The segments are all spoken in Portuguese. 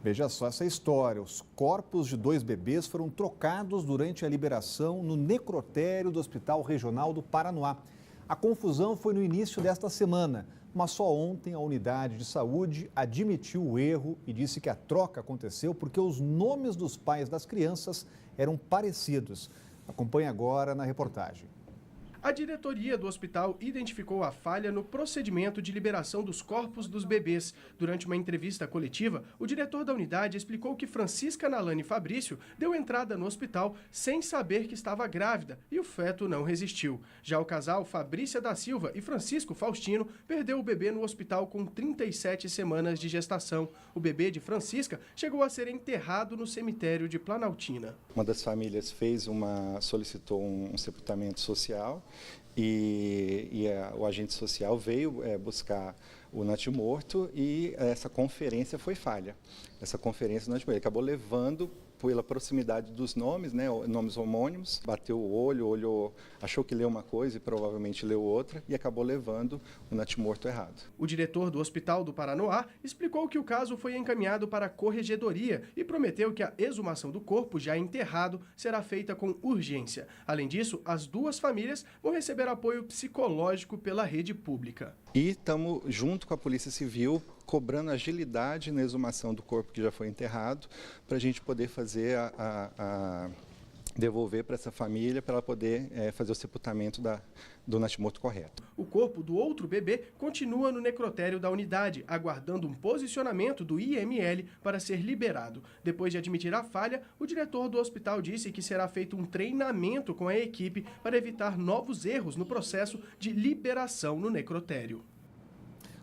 Veja só essa história. Os corpos de 2 bebês foram trocados durante a liberação no necrotério do Hospital Regional do Paranoá. A confusão foi no início desta semana, mas só ontem a unidade de saúde admitiu o erro e disse que a troca aconteceu porque os nomes dos pais das crianças eram parecidos. Acompanhe agora na reportagem. A diretoria do hospital identificou a falha no procedimento de liberação dos corpos dos bebês. Durante uma entrevista coletiva, o diretor da unidade explicou que Francisca Nalane Fabrício deu entrada no hospital sem saber que estava grávida e o feto não resistiu. Já o casal Fabrícia da Silva e Francisco Faustino perdeu o bebê no hospital com 37 semanas de gestação. O bebê de Francisca chegou a ser enterrado no cemitério de Planaltina. Uma das famílias solicitou um sepultamento social. O agente social veio buscar o natimorto e essa conferência foi falha. Essa conferência ele acabou levando pela proximidade dos nomes, nomes homônimos, bateu o olho, olhou, achou que leu uma coisa e provavelmente leu outra e acabou levando o natimorto errado. O diretor do Hospital do Paranoá explicou que o caso foi encaminhado para a corregedoria e prometeu que a exumação do corpo já enterrado será feita com urgência. Além disso, as 2 famílias vão receber apoio psicológico pela rede pública. E estamos, junto com a Polícia Civil, cobrando agilidade na exumação do corpo que já foi enterrado, para a gente poder fazer devolver para essa família, para ela poder fazer o sepultamento do natimorto correto. O corpo do outro bebê continua no necrotério da unidade, aguardando um posicionamento do IML para ser liberado. Depois de admitir a falha, o diretor do hospital disse que será feito um treinamento com a equipe para evitar novos erros no processo de liberação no necrotério.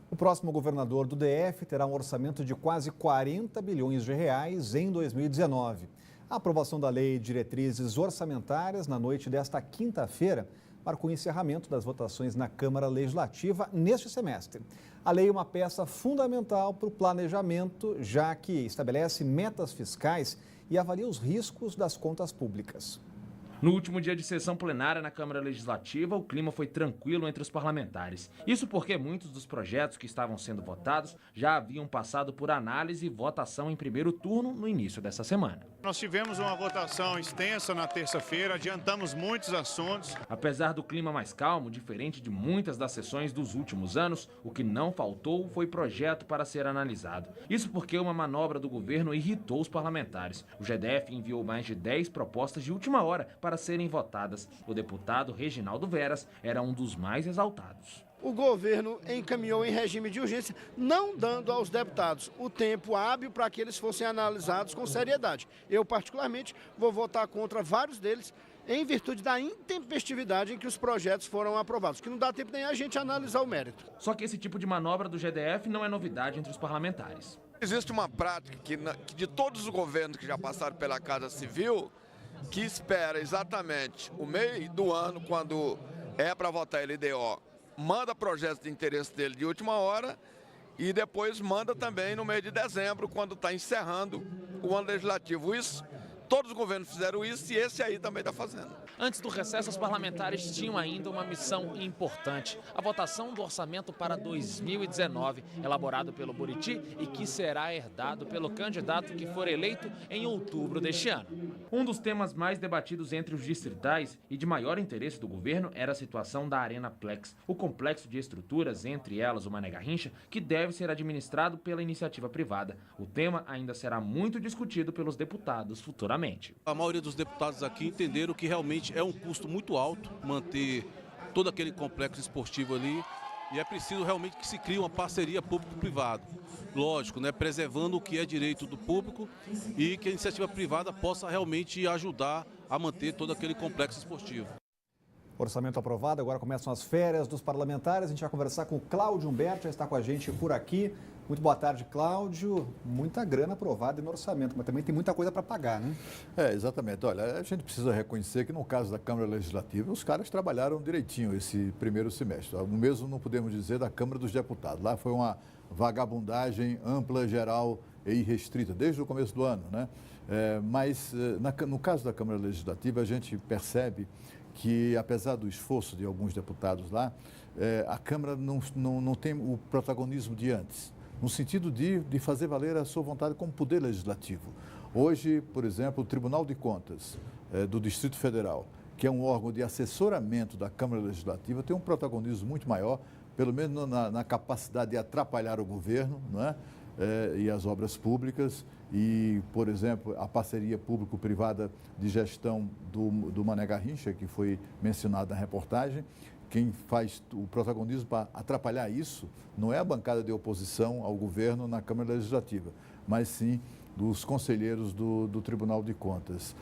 O próximo governador do DF terá um orçamento de quase 40 bilhões de reais em 2019. A aprovação da Lei de Diretrizes Orçamentárias na noite desta quinta-feira marcou o encerramento das votações na Câmara Legislativa neste semestre. A lei é uma peça fundamental para o planejamento, já que estabelece metas fiscais e avalia os riscos das contas públicas. No último dia de sessão plenária na Câmara Legislativa, o clima foi tranquilo entre os parlamentares. Isso porque muitos dos projetos que estavam sendo votados já haviam passado por análise e votação em primeiro turno no início dessa semana. Nós tivemos uma votação extensa na terça-feira, adiantamos muitos assuntos. Apesar do clima mais calmo, diferente de muitas das sessões dos últimos anos, o que não faltou foi projeto para ser analisado. Isso porque uma manobra do governo irritou os parlamentares. O GDF enviou mais de 10 propostas de última hora para serem votadas. O deputado Reginaldo Veras era um dos mais exaltados. O governo encaminhou em regime de urgência, não dando aos deputados o tempo hábil para que eles fossem analisados com seriedade. Eu, particularmente, vou votar contra vários deles em virtude da intempestividade em que os projetos foram aprovados, que não dá tempo nem a gente analisar o mérito. Só que esse tipo de manobra do GDF não é novidade entre os parlamentares. Existe uma prática que de todos os governos que já passaram pela Casa Civil, que espera exatamente o meio do ano, quando é para votar LDO, manda projetos de interesse dele de última hora e depois manda também no mês de dezembro, quando está encerrando o ano legislativo. Todos os governos fizeram isso e esse aí também está fazendo. Antes do recesso, os parlamentares tinham ainda uma missão importante: a votação do orçamento para 2019, elaborado pelo Buriti e que será herdado pelo candidato que for eleito em outubro deste ano. Um dos temas mais debatidos entre os distritais e de maior interesse do governo era a situação da Arena Plex, o complexo de estruturas, entre elas o Mané Garrincha, que deve ser administrado pela iniciativa privada. O tema ainda será muito discutido pelos deputados futuramente. A maioria dos deputados aqui entenderam que realmente é um custo muito alto manter todo aquele complexo esportivo ali e é preciso realmente que se crie uma parceria público-privado. Lógico, preservando o que é direito do público e que a iniciativa privada possa realmente ajudar a manter todo aquele complexo esportivo. Orçamento aprovado, agora começam as férias dos parlamentares. A gente vai conversar com o Cláudio Humberto, já está com a gente por aqui. Muito boa tarde, Cláudio. Muita grana aprovada no orçamento, mas também tem muita coisa para pagar, né? Exatamente. Olha, a gente precisa reconhecer que no caso da Câmara Legislativa, os caras trabalharam direitinho esse primeiro semestre. O mesmo não podemos dizer da Câmara dos Deputados. Lá foi uma vagabundagem ampla, geral e irrestrita, desde o começo do ano, né? Mas no caso da Câmara Legislativa, a gente percebe que, apesar do esforço de alguns deputados lá, a Câmara não tem o protagonismo de antes. no sentido de fazer valer a sua vontade como poder legislativo. Hoje, por exemplo, o Tribunal de Contas do Distrito Federal, que é um órgão de assessoramento da Câmara Legislativa, tem um protagonismo muito maior, pelo menos na capacidade de atrapalhar o governo, não é? E as obras públicas e, por exemplo, a parceria público-privada de gestão do Mané Garrincha, que foi mencionado na reportagem. Quem faz o protagonismo para atrapalhar isso não é a bancada de oposição ao governo na Câmara Legislativa, mas sim dos conselheiros do Tribunal de Contas.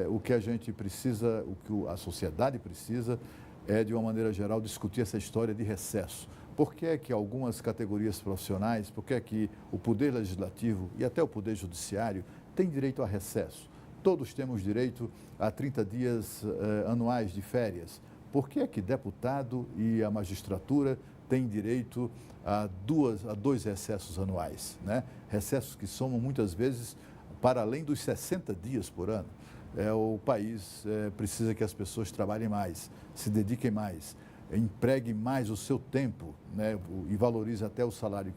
O que a gente precisa, o que a sociedade precisa é, de uma maneira geral, discutir essa história de recesso. Por que é que algumas categorias profissionais, por que é que o Poder Legislativo e até o Poder Judiciário têm direito a recesso? Todos temos direito a 30 dias anuais de férias. Por que é que deputado e a magistratura têm direito a dois recessos anuais, né? Recessos que somam muitas vezes para além dos 60 dias por ano. O país precisa que as pessoas trabalhem mais, se dediquem mais, empregue mais o seu tempo, né, e valorize até o salário,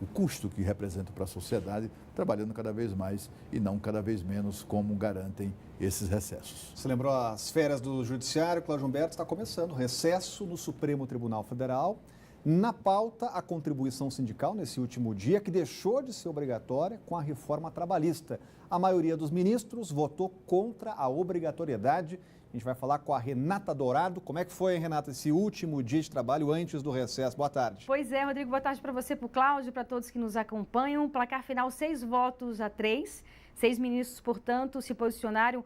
o custo que representa para a sociedade, trabalhando cada vez mais e não cada vez menos, como garantem esses recessos. Você lembrou as férias do Judiciário, Cláudio Humberto, está começando, recesso no Supremo Tribunal Federal. Na pauta, a contribuição sindical nesse último dia, que deixou de ser obrigatória com a reforma trabalhista. A maioria dos ministros votou contra a obrigatoriedade. A gente vai falar com a Renata Dourado. Como é que foi, Renata, esse último dia de trabalho antes do recesso? Boa tarde. Pois é, Rodrigo, boa tarde para você, para o Cláudio, para todos que nos acompanham. Placar final 6 votos a 3. 6 ministros, portanto, se posicionaram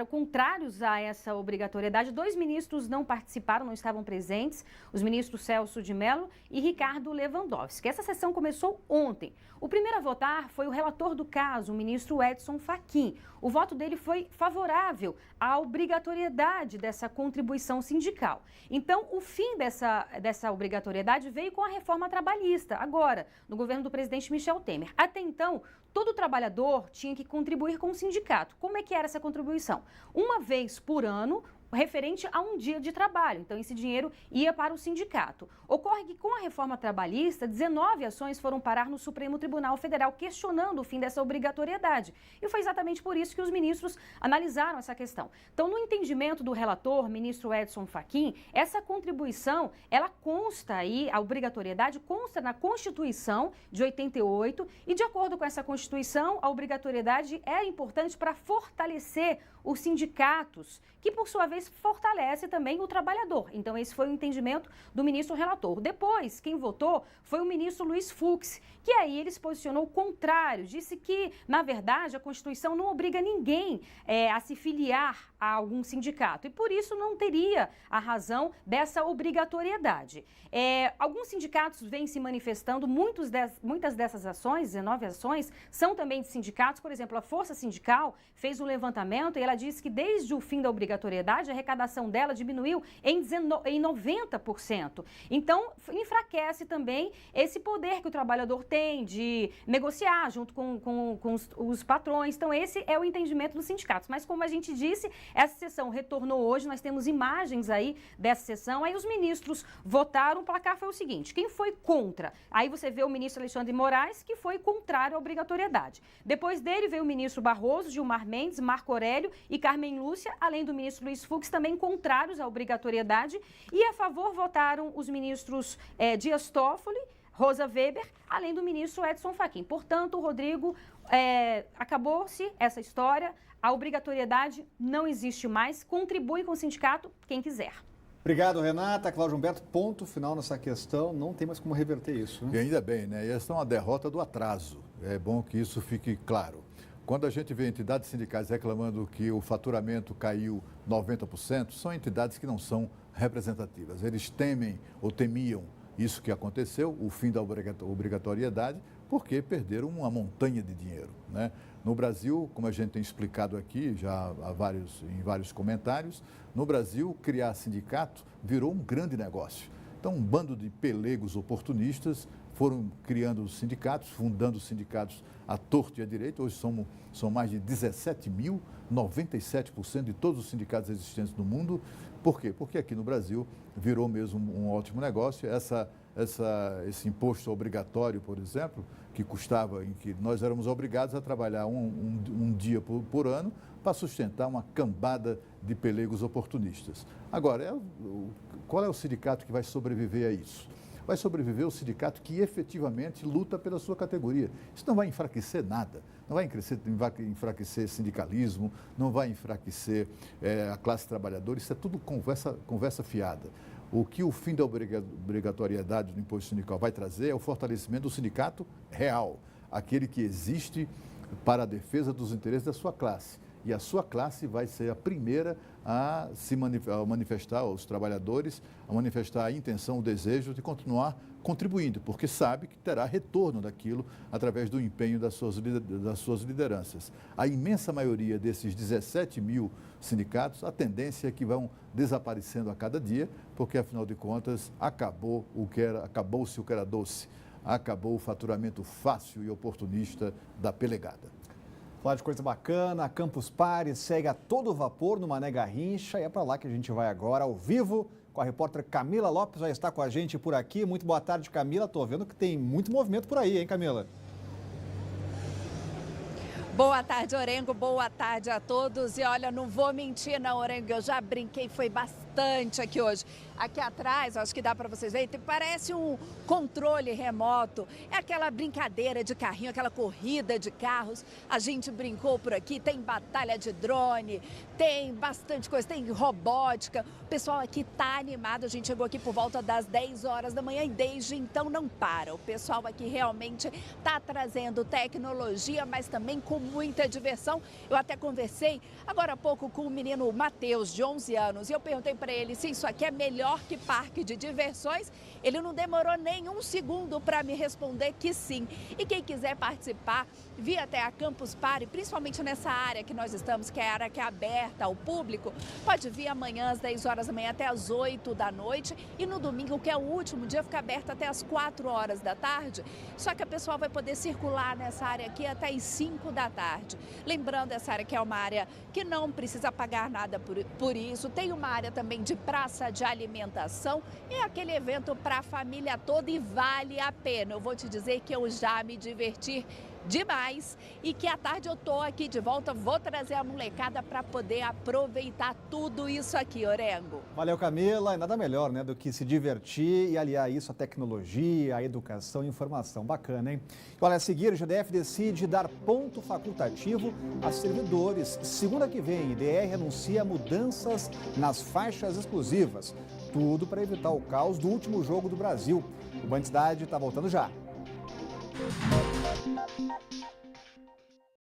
contrários a essa obrigatoriedade. 2 ministros não participaram, não estavam presentes, os ministros Celso de Mello e Ricardo Lewandowski. Essa sessão começou ontem. O primeiro a votar foi o relator do caso, o ministro Edson Fachin. O voto dele foi favorável à obrigatoriedade dessa contribuição sindical. Então, o fim dessa obrigatoriedade veio com a reforma trabalhista, agora, no governo do presidente Michel Temer. Até então, todo trabalhador tinha que contribuir com o sindicato. Como é que era essa contribuição? Uma vez por ano, referente a um dia de trabalho. Então, esse dinheiro ia para o sindicato. Ocorre que, com a reforma trabalhista, 19 ações foram parar no Supremo Tribunal Federal, questionando o fim dessa obrigatoriedade. E foi exatamente por isso que os ministros analisaram essa questão. Então, no entendimento do relator, ministro Edson Fachin, essa contribuição, ela consta aí, a obrigatoriedade consta na Constituição de 88, e de acordo com essa Constituição, a obrigatoriedade é importante para fortalecer os sindicatos, que por sua vez fortalece também o trabalhador. Então esse foi o entendimento do ministro relator. Depois, quem votou foi o ministro Luiz Fux, que aí ele se posicionou contrário, disse que, na verdade, a Constituição não obriga ninguém a se filiar a algum sindicato e por isso não teria a razão dessa obrigatoriedade. Alguns sindicatos vêm se manifestando, muitas dessas ações, 19 ações, são também de sindicatos. Por exemplo, a Força Sindical fez um levantamento e ela disse que desde o fim da obrigatoriedade, a arrecadação dela diminuiu em 90%. Então, enfraquece também esse poder que o trabalhador tem de negociar junto com os patrões. Então, esse é o entendimento dos sindicatos. Mas, como a gente disse, essa sessão retornou hoje, nós temos imagens aí dessa sessão. Aí os ministros votaram, o placar foi o seguinte: quem foi contra? Aí você vê o ministro Alexandre de Moraes, que foi contrário à obrigatoriedade. Depois dele veio o ministro Barroso, Gilmar Mendes, Marco Aurélio e Carmen Lúcia, além do ministro Luiz Fux, também contrários à obrigatoriedade. E a favor votaram os ministros Dias Toffoli, Rosa Weber, além do ministro Edson Fachin. Portanto, Rodrigo, acabou-se essa história, a obrigatoriedade não existe mais, contribui com o sindicato quem quiser. Obrigado, Renata. Cláudio Humberto, ponto final nessa questão, não tem mais como reverter isso, né? E ainda bem, né? E essa é uma derrota do atraso, é bom que isso fique claro. Quando a gente vê entidades sindicais reclamando que o faturamento caiu 90%, são entidades que não são representativas. Eles temem ou temiam isso que aconteceu, o fim da obrigatoriedade, porque perderam uma montanha de dinheiro, né? No Brasil, como a gente tem explicado aqui já em vários comentários, no Brasil, criar sindicato virou um grande negócio. Então, um bando de pelegos oportunistas foram criando sindicatos, fundando sindicatos à torto e à direita. Hoje são mais de 17 mil, 97% de todos os sindicatos existentes no mundo. Por quê? Porque aqui no Brasil virou mesmo um ótimo negócio. esse imposto obrigatório, por exemplo, que custava, em que nós éramos obrigados a trabalhar um dia por ano para sustentar uma cambada de pelegos oportunistas. Agora, qual é o sindicato que vai sobreviver a isso? Vai sobreviver o sindicato que efetivamente luta pela sua categoria. Isso não vai enfraquecer nada, não vai enfraquecer sindicalismo, não vai enfraquecer a classe trabalhadora, isso é tudo conversa fiada. O que o fim da obrigatoriedade do imposto sindical vai trazer é o fortalecimento do sindicato real, aquele que existe para a defesa dos interesses da sua classe. E a sua classe vai ser a primeira a manifestar, os trabalhadores, a manifestar a intenção, o desejo de continuar contribuindo, porque sabe que terá retorno daquilo através do empenho das suas lideranças. A imensa maioria desses 17 mil sindicatos, a tendência é que vão desaparecendo a cada dia, porque, afinal de contas, acabou-se o que era doce, acabou o faturamento fácil e oportunista da pelegada. Falar de coisa bacana, a Campus Party segue a todo vapor no Mané Garrincha e é para lá que a gente vai agora, ao vivo, com a repórter Camila Lopes, já está com a gente por aqui. Muito boa tarde, Camila. Estou vendo que tem muito movimento por aí, hein, Camila? Boa tarde, Orengo. Boa tarde a todos. E olha, não vou mentir não, Orengo, eu já brinquei, foi bastante aqui hoje. Aqui atrás, acho que dá para vocês verem, parece um controle remoto. É aquela brincadeira de carrinho, aquela corrida de carros. A gente brincou por aqui, tem batalha de drone, tem bastante coisa, tem robótica. O pessoal aqui tá animado, a gente chegou aqui por volta das 10 horas da manhã e desde então não para. O pessoal aqui realmente tá trazendo tecnologia, mas também com muita diversão. Eu até conversei agora há pouco com o menino Matheus, de 11 anos, e eu perguntei para ele se isso aqui é melhor que parque de diversões. Ele não demorou nem um segundo para me responder que sim. E quem quiser participar, vir até a Campus Party, principalmente nessa área que nós estamos, que é a área que é aberta ao público, pode vir amanhã às 10 horas da manhã até às 8 da noite e no domingo, que é o último dia, fica aberto até às 4 horas da tarde. Só que a pessoa vai poder circular nessa área aqui até às 5 da tarde. Lembrando, essa área que é uma área que não precisa pagar nada por isso. Tem uma área também de praça de alimentação. É aquele evento para a família toda e vale a pena. Eu vou te dizer que eu já me diverti demais e que à tarde eu tô aqui de volta, vou trazer a molecada para poder aproveitar tudo isso aqui, Orengo. Valeu, Camila, e nada melhor, né, do que se divertir e aliar isso à tecnologia, à educação e informação. Bacana, hein? E olha, a seguir, o GDF decide dar ponto facultativo a servidores. Segunda que vem, IDR anuncia mudanças nas faixas exclusivas. Tudo para evitar o caos do último jogo do Brasil. O Band Cidade está voltando já.